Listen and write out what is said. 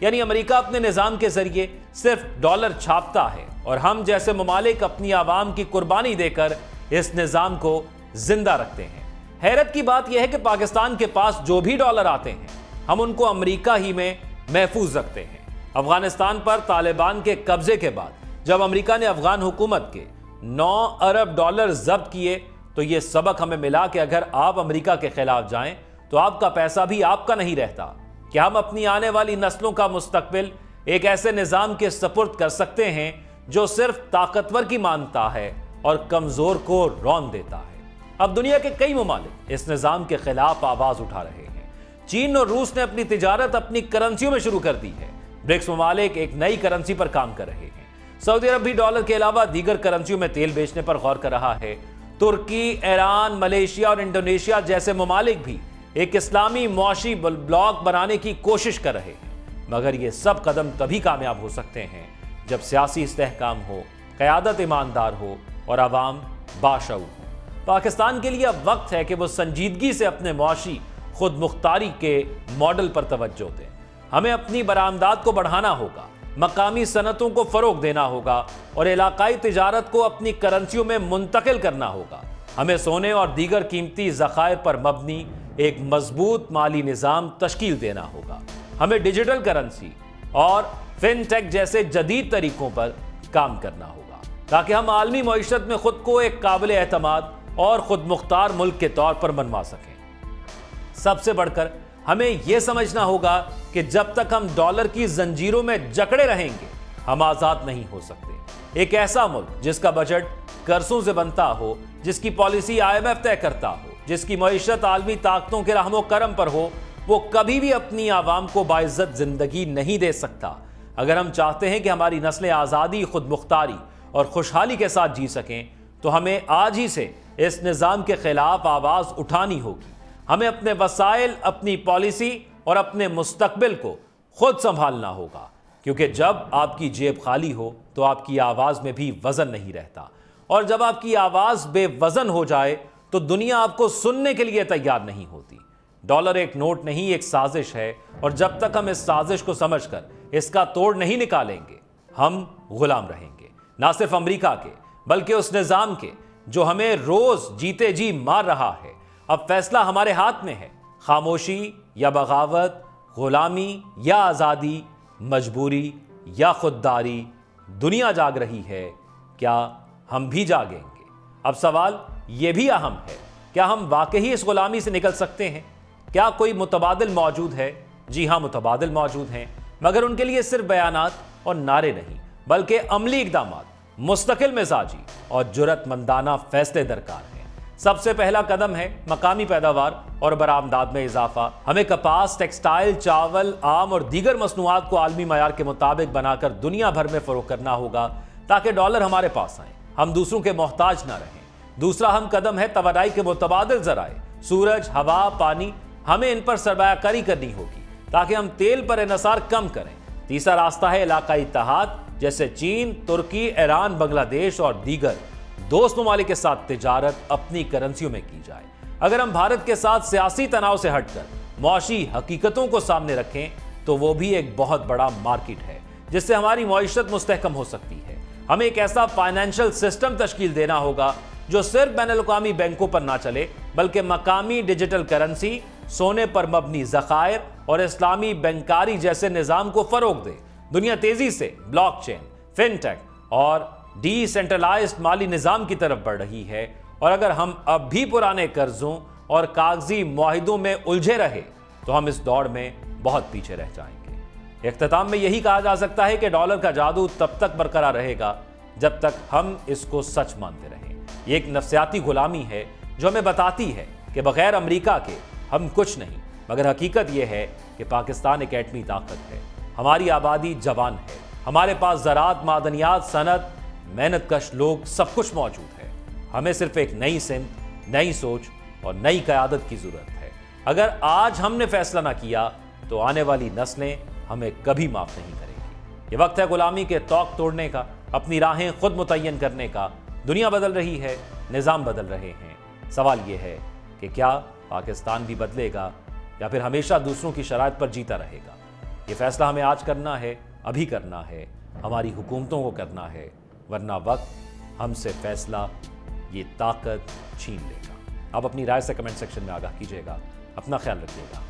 یعنی امریکہ اپنے نظام کے ذریعے صرف ڈالر چھاپتا ہے اور ہم جیسے ممالک اپنی عوام کی قربانی دے کر اس نظام کو زندہ رکھتے ہیں۔ حیرت کی بات یہ ہے کہ پاکستان کے پاس جو بھی ڈالر آتے ہیں ہم ان کو امریکہ ہی میں محفوظ رکھتے ہیں۔ افغانستان پر طالبان کے قبضے کے بعد جب امریکہ نے افغان حکومت کے 9 ارب ڈالر ضبط کیے تو یہ سبق ہمیں ملا کہ اگر آپ امریکہ کے خلاف جائیں تو آپ کا پیسہ بھی آپ کا نہیں رہتا، کہ ہم اپنی آنے والی نسلوں کا مستقبل ایک ایسے نظام کے سپرد کر سکتے ہیں جو صرف طاقتور کی مانتا ہے اور کمزور کو رون دیتا ہے۔ اب دنیا کے کئی ممالک اس نظام کے خلاف آواز اٹھا رہے ہیں۔ چین اور روس نے اپنی تجارت اپنی کرنسیوں میں شروع کر دی ہے۔ برکس ممالک ایک نئی کرنسی پر کام کر رہے ہیں۔ سعودی عرب بھی ڈالر کے علاوہ دیگر کرنسیوں میں تیل بیچنے پر غور کر رہا ہے۔ ترکی، ایران، ملیشیا اور انڈونیشیا جیسے ممالک بھی ایک اسلامی معاشی بلاک بنانے کی کوشش کر رہے ہیں، مگر یہ سب قدم تبھی کامیاب ہو سکتے ہیں جب سیاسی استحکام ہو، قیادت ایماندار ہو اور عوام باشعور ہو۔ پاکستان کے لیے اب وقت ہے کہ وہ سنجیدگی سے اپنے معاشی خود مختاری کے ماڈل پر توجہ دیں۔ ہمیں اپنی برآمدات کو بڑھانا ہوگا، مقامی صنعتوں کو فروغ دینا ہوگا اور علاقائی تجارت کو اپنی کرنسیوں میں منتقل کرنا ہوگا۔ ہمیں سونے اور دیگر قیمتی ذخائر پر مبنی ایک مضبوط مالی نظام تشکیل دینا ہوگا۔ ہمیں ڈیجیٹل کرنسی اور فن ٹیک جیسے جدید طریقوں پر کام کرنا ہوگا تاکہ ہم عالمی معیشت میں خود کو ایک قابل اعتماد اور خود مختار ملک کے طور پر منوا سکیں۔ سب سے بڑھ کر ہمیں یہ سمجھنا ہوگا کہ جب تک ہم ڈالر کی زنجیروں میں جکڑے رہیں گے ہم آزاد نہیں ہو سکتے۔ ایک ایسا ملک جس کا بجٹ قرضوں سے بنتا ہو، جس کی پالیسی IMF طے کرتا ہو، جس کی معیشت عالمی طاقتوں کے رحم و کرم پر ہو، وہ کبھی بھی اپنی عوام کو باعزت زندگی نہیں دے سکتا۔ اگر ہم چاہتے ہیں کہ ہماری نسلیں آزادی، خود مختاری اور خوشحالی کے ساتھ جی سکیں تو ہمیں آج ہی سے اس نظام کے خلاف آواز اٹھانی ہوگی۔ ہمیں اپنے وسائل، اپنی پالیسی اور اپنے مستقبل کو خود سنبھالنا ہوگا، کیونکہ جب آپ کی جیب خالی ہو تو آپ کی آواز میں بھی وزن نہیں رہتا، اور جب آپ کی آواز بے وزن ہو جائے تو دنیا آپ کو سننے کے لیے تیار نہیں ہوتی۔ ڈالر ایک نوٹ نہیں، ایک سازش ہے، اور جب تک ہم اس سازش کو سمجھ کر اس کا توڑ نہیں نکالیں گے ہم غلام رہیں گے، نہ صرف امریکہ کے بلکہ اس نظام کے جو ہمیں روز جیتے جی مار رہا ہے۔ اب فیصلہ ہمارے ہاتھ میں ہے، خاموشی یا بغاوت، غلامی یا آزادی، مجبوری یا خودداری۔ دنیا جاگ رہی ہے، کیا ہم بھی جاگیں گے؟ اب سوال یہ بھی اہم ہے، کیا ہم واقعی اس غلامی سے نکل سکتے ہیں؟ کیا کوئی متبادل موجود ہے؟ جی ہاں، متبادل موجود ہیں، مگر ان کے لیے صرف بیانات اور نعرے نہیں بلکہ عملی اقدامات، مستقل مزاجی اور جرأت مندانہ فیصلے درکار ہیں۔ سب سے پہلا قدم ہے مقامی پیداوار اور برآمدات میں اضافہ۔ ہمیں کپاس، ٹیکسٹائل، چاول، آم اور دیگر مصنوعات کو عالمی معیار کے مطابق بنا کر دنیا بھر میں فروخت کرنا ہوگا تاکہ ڈالر ہمارے پاس آئیں، ہم دوسروں کے محتاج نہ رہیں۔ دوسرا اہم قدم ہے توانائی کے متبادل ذرائع، سورج، ہوا، پانی۔ ہمیں ان پر سرمایہ کاری کرنی ہوگی تاکہ ہم تیل پر انحصار کم کریں۔ تیسرا راستہ ہے علاقائی اتحاد، جیسے چین، ترکی، ایران، بنگلہ دیش اور دیگر دوست ممالک کے ساتھ تجارت اپنی کرنسیوں میں کی جائے۔ اگر ہم بھارت کے ساتھ سیاسی تناؤ سے ہٹ کر معاشی حقیقتوں کو سامنے رکھیں تو وہ بھی ایک بہت بڑا مارکیٹ ہے جس سے ہماری معیشت مستحکم ہو سکتی ہے۔ ہمیں ایک ایسا فائنینشل سسٹم تشکیل دینا ہوگا جو صرف بین الاقوامی بینکوں پر نہ چلے بلکہ مقامی ڈیجیٹل کرنسی، سونے پر مبنی ذخائر اور اسلامی بینکاری جیسے نظام کو فروغ دے۔ دنیا تیزی سے بلاک چین، فن ٹیک اور ڈی سینٹرلائزڈ مالی نظام کی طرف بڑھ رہی ہے، اور اگر ہم اب بھی پرانے قرضوں اور کاغذی معاہدوں میں الجھے رہے تو ہم اس دوڑ میں بہت پیچھے رہ جائیں گے۔ اختتام میں یہی کہا جا سکتا ہے کہ ڈالر کا جادو تب تک برقرار رہے گا جب تک ہم اس کو سچ مانتے رہیں۔ یہ ایک نفسیاتی غلامی ہے جو ہمیں بتاتی ہے کہ بغیر امریکہ کے ہم کچھ نہیں، مگر حقیقت یہ ہے کہ پاکستان ایک ایٹمی طاقت ہے، ہماری آبادی جوان ہے، ہمارے پاس زراعت، معدنیات، صنعت، محنت کش لوگ، سب کچھ موجود ہے۔ ہمیں صرف ایک نئی سمت، نئی سوچ اور نئی قیادت کی ضرورت ہے۔ اگر آج ہم نے فیصلہ نہ کیا تو آنے والی نسلیں ہمیں کبھی معاف نہیں کریں گی۔ یہ وقت ہے غلامی کے طوق توڑنے کا، اپنی راہیں خود متعین کرنے کا۔ دنیا بدل رہی ہے، نظام بدل رہے ہیں۔ سوال یہ ہے کہ کیا پاکستان بھی بدلے گا یا پھر ہمیشہ دوسروں کی شرائط پر جیتا رہے گا؟ یہ فیصلہ ہمیں آج کرنا ہے، ابھی کرنا ہے، ہماری حکومتوں کو کرنا ہے، ورنہ وقت ہم سے فیصلہ یہ طاقت چھین لے گا۔ آپ اپنی رائے سے کمنٹ سیکشن میں آگاہ کیجیے گا۔ اپنا خیال رکھیے گا۔